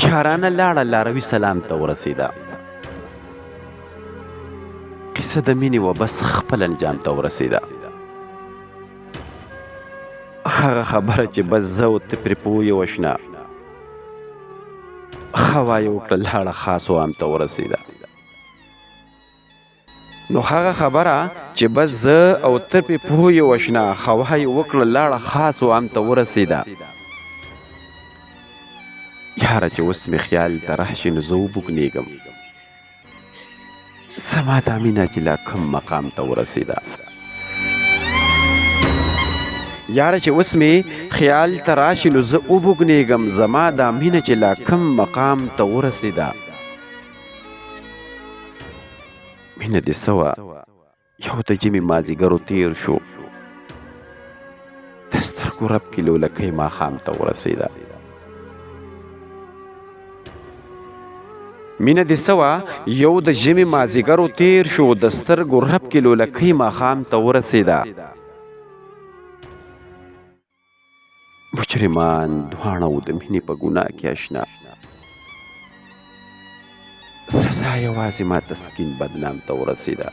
یارانه لاړه لاروي سلام ته ورسېده. قصه د مینې و بس خپل انجام ته ورسېده. هغه خبره چې بس زه او ته پرې پوه وشنه هوا یې وکړه لاړه خاص عام ته ورسېده. نو هغه خبره چې بس زه او ته پرې پوه وشنه هوا یې وکړه لاړه خاص عام ته ورسېده. یاره چې اوس مې خیال ته راشي نو زه وبوږنېږم زما دا مینه چې لا کوم مقام ته ورسېده. یاره چې اوس مې خیال ته راشي نو زه وبوږنېږم زما دا مینه چې لا کوم مقام ته ورسېده. مینه دې څه وه یو د ژمي مازدیګرو تېر شو د سترګو رپ کې لولکۍ ماښام ته ورسېده. مینه دې څه وه یو د ژمي مازدیګرو تېر شو د سترګو رپ کې لولکۍ ماښام ته ورسېده. مجرمان دواړه و د مینې په ګناه کې اشنا سزا یوازې ما تسکین بدنام ته ورسېده.